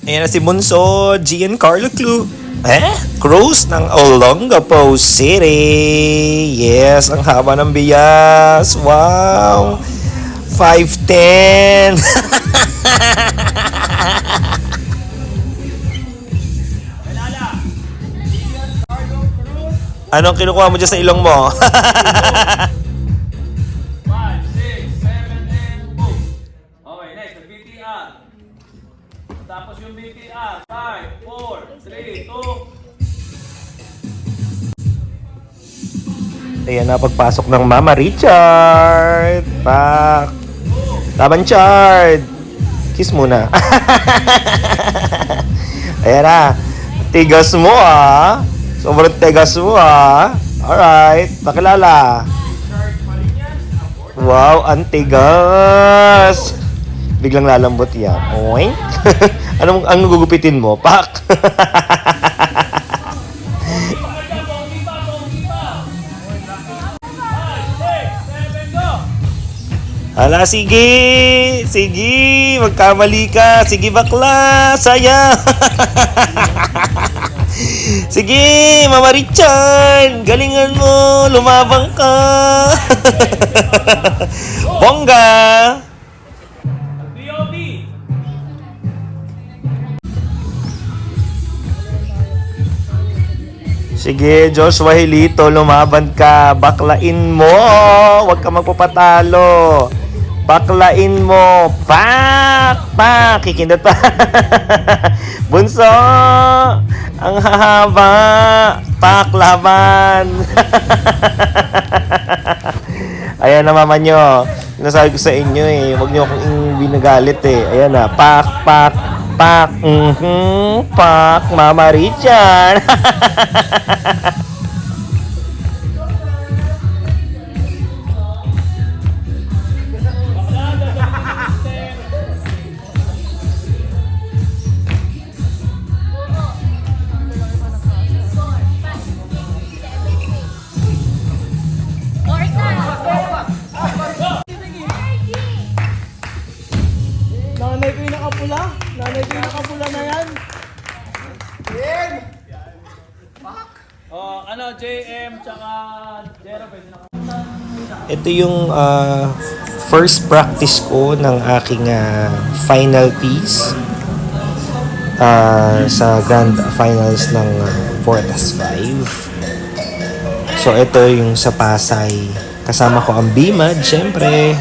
Ayan na si Bunso, Giancarlo Cruz ng Olongapo City. Yes, ang haba ng bias. Wow. 5'10". Anong kinukuha mo dyan sa ilong mo? 5, 6, 7, and boom. Okay, next, the BTR. Tapos yung BTR. 5, 4, 3, 2. Ayan na, pagpasok ng Mama Richard. Pak. Laban, Chard. Kiss muna. Ayan na. Tigas mo ah. Sobrang tigas mo ah. Alright, pakilala. Wow, ang tigas. Biglang lalambot yan. Oink. Anong gugupitin mo? Pak. Hala, sige. Sige, magkamali ka. Sige, bakla. Saya. Sige, Mama Richard. Galingan mo. Lumabang ka. Bongga. BOB. Sige, Joshua Hilito. Lumaban ka. Baklain mo. Huwag ka magpapatalo. Baklain mo. Pak! Pak! Kikindot pa. Bunso! Ang hahaba. Pak! Laban. Ayan na, mama nyo. Sinasabi ko sa inyo eh. Huwag nyo akong binagalit eh. Ayan na. Pak! Pak! Pak! Pak! Mama Richard. Nanay ko yung nakapula. Nanay ko yung nakapula na yan. Oh, ano, JM, tsaka Jero, pwede na. Ito yung first practice ko ng aking final piece sa grand finals ng Vortas 5. So ito yung sa Pasay. Kasama ko ang BMAD, syempre.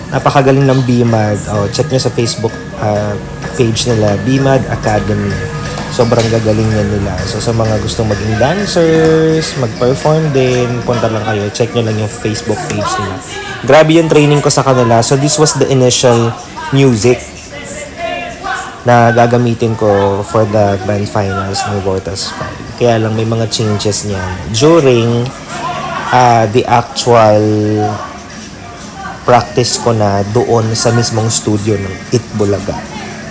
Napakagaling ng BMAD. Check nyo sa Facebook page nila, BMAD Academy. Sobrang gagaling yan nila. So sa mga gustong maging dancers, mag-perform din, punta lang kayo. Check nyo lang yung Facebook page nila. Grabe yung training ko sa kanila. So this was the initial music na gagamitin ko for the grand finals ng Vortas 5. Kaya lang may mga changes niyan during the actual practice ko na doon sa mismong studio ng Itbulaga.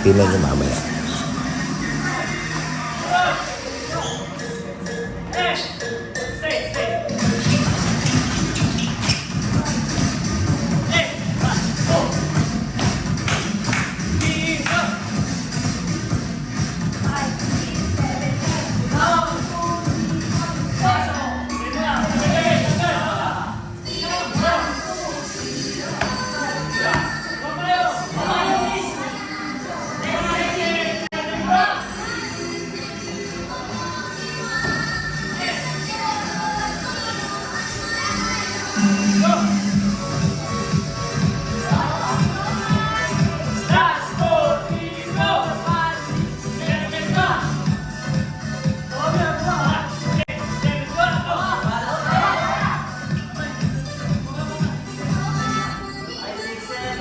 Tingnan nyo mamaya.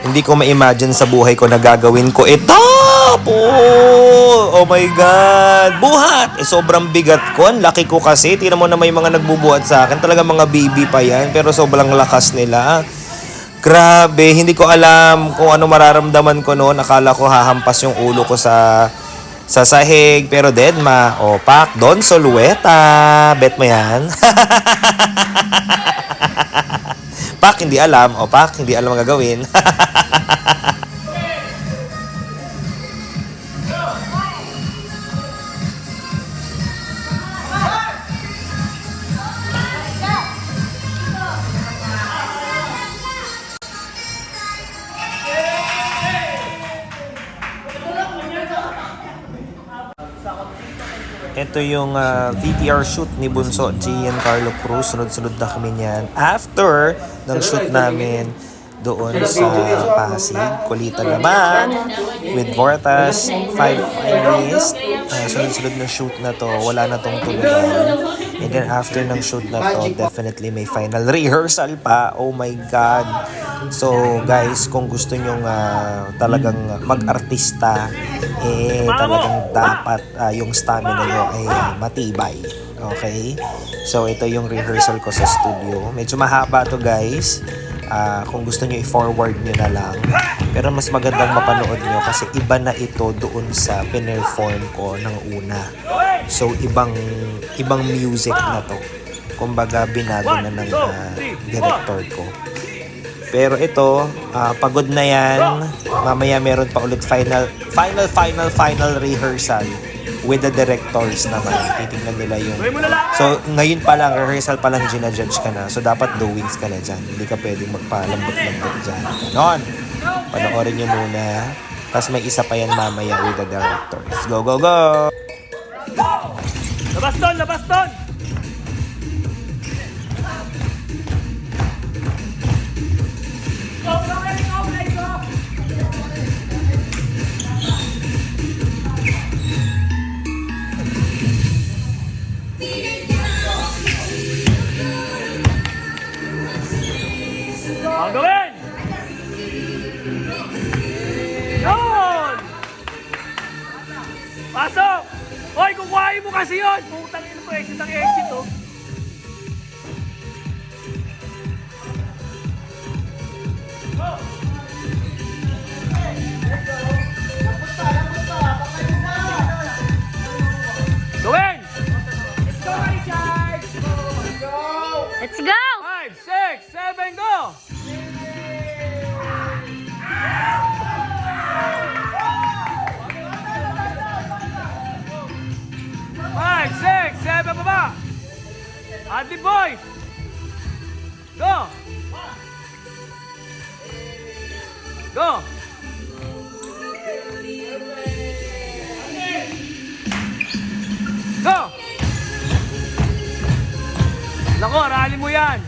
Hindi ko ma-imagine sa buhay ko na gagawin ko ito. Oh my God. Buhat. Sobrang bigat ko. Ang laki ko kasi. Tingnan mo na may mga nagbubuhat sa akin. Talaga mga baby pa yan. Pero sobrang lakas nila. Grabe. Hindi ko alam kung ano mararamdaman ko noon. Akala ko hahampas yung ulo ko sa sahig. Pero Dedma. Pak. Don Solueta. Bet mo yan. Pak, hindi alam. Pak, hindi alam ang gagawin. ito yung VTR shoot ni Bunso, Giancarlo Cruz. Sunod-sunod na kami niyan. After ng shoot namin doon sa Pasig, kulitan naman with Vortas, 5 finalists. Sunod-sunod na shoot na to, wala na tong tulugan. And then after ng shoot na to, definitely may final rehearsal pa. Oh my God! So guys, kung gusto nyong talagang mag-artista, talagang dapat yung stamina nyo ay matibay. Okay? So ito yung rehearsal ko sa studio. Medyo mahaba to guys. Kung gusto nyo i-forward nyo na lang. Pero mas magandang mapanood nyo kasi iba na ito doon sa pinerform ko ng una. So ibang music na to. Kumbaga binago na ng director ko. Pero ito, pagod na yan. Mamaya meron pa ulit final rehearsal with the directors naman. Titignan nila yung... So, ngayon pa lang, rehearsal pa lang, ginajudge ka na. So, dapat doings ka na dyan. Hindi ka pwedeng magpalambot-lambot dyan. Ganon. Panoorin nyo muna. Tapos may isa pa yan mamaya with the directors. Go, go, go! Labas doon! Labas doon! Ang gawin! Yun! Pasok! Hoy, kukuhain mo kasi yun! Putang ina mo, exit ang exit, oh. Gawin! Let's go, Richard! Let's go! 5, 6, 7, go! Five, six, seven, baba! Adi boys! Go! Go! Go! Nako, aralin mo yan!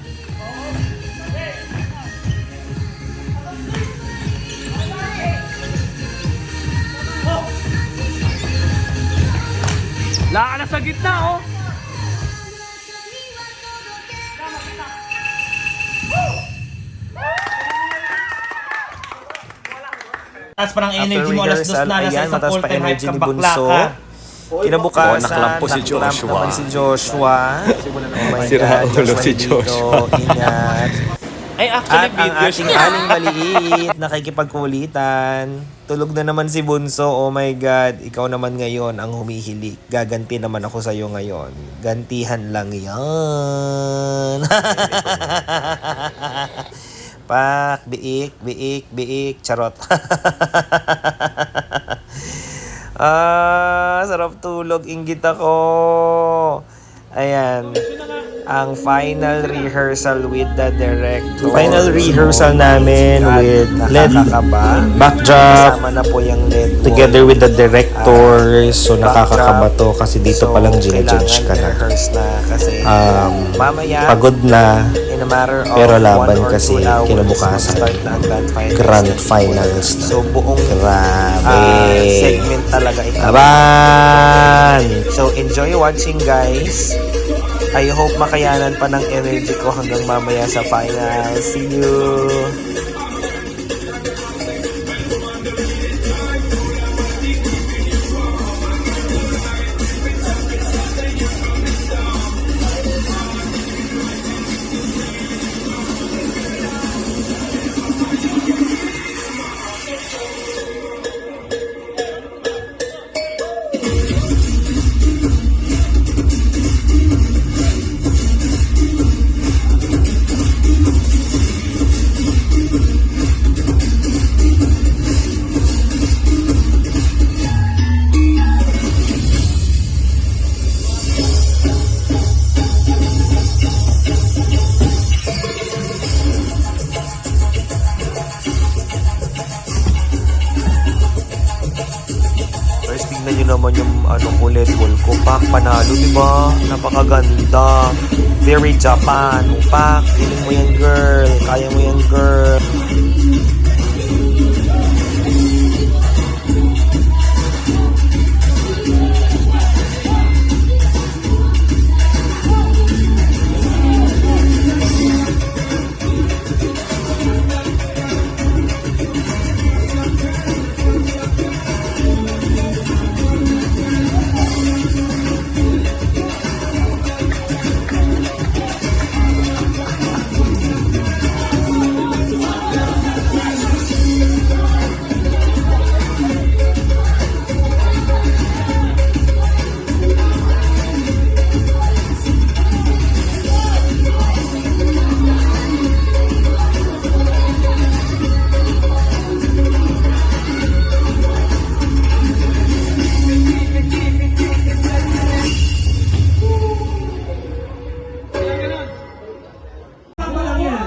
Laka na sa gitna, oh! Taas pa ng energy mo, alas 2 na, nasa ayan, isang mataas pa all-time energy hype ni ka, bakla Bunso. ka. Kinabukasan, naklampo si Joshua. naman si Joshua. Oh my Sira God, ulo si dito, Joshua. Ingat. Ay, actually, At ang video ating siya. aling maliit, nakikipagkulitan. Tulog na naman si Bunso. Oh my God, ikaw naman ngayon ang humihilik. Gaganti naman ako sa'yo ngayon. Gantihan lang yan. Pak, biik, biik, biik, charot. Sarap tulog, inggit ako. Ayan. Ang final rehearsal with the director. Final rehearsal namin with LED backdrop. Kasama na po yung LED together with the directors. So nakakakaba to kasi dito pa lang ginajudge ka na. Pagod na. Pero laban kasi kinabukasan. Grand finals na. So buong segment talaga ito. Laban! So enjoy watching guys. I hope makayanan pa ng energy ko hanggang mamaya sa final. See you! tignan nyo naman yung kulay wall ko. Pak, panalo, di ba? Napakaganda. Very Japan. Pak, feeling mo yan, girl. Kaya mo yan, girl.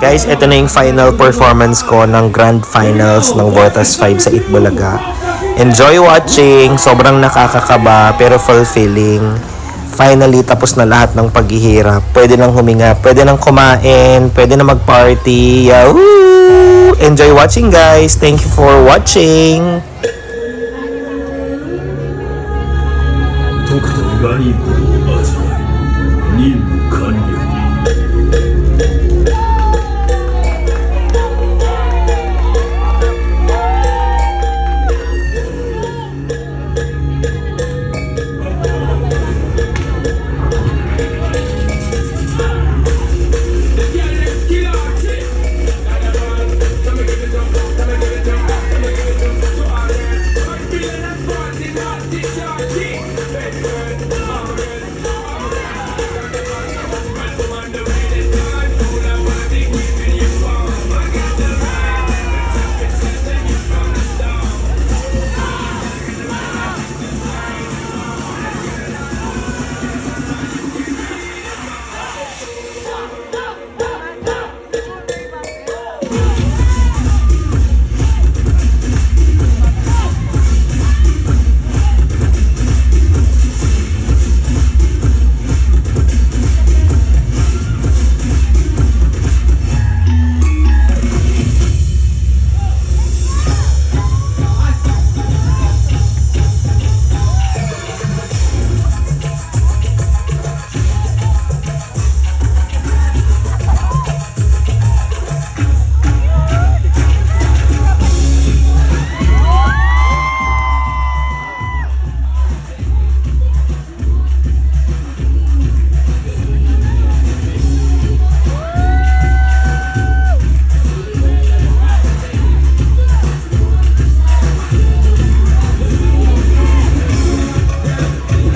Guys, ito na yung final performance ko ng Grand Finals ng Vortas 5 sa Itbulaga. Enjoy watching! Sobrang nakakakaba pero fulfilling. Finally, tapos na lahat ng paghihirap. Pwede nang huminga, pwede nang kumain, pwede na mag-party. Yahoo! Enjoy watching, guys! Thank you for watching! とくとガニットを集まり任務完了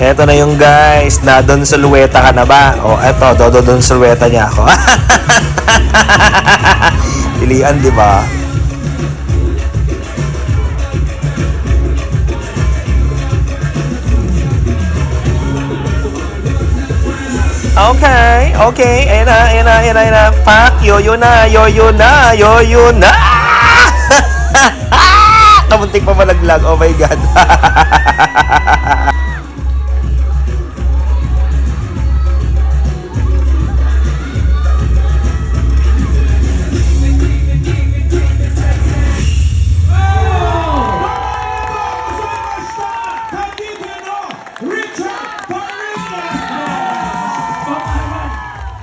Eto na yung guys, na Don Sulueta ka na ba? O eto, Don Sulueta niya ako. Pilian, di ba? Okay. Ayan na. Pak, yoyo na. Kamuntik pa malaglag. Oh my God.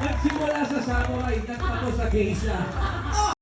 Nagsimula sa samurai, nagtapos sa geisha.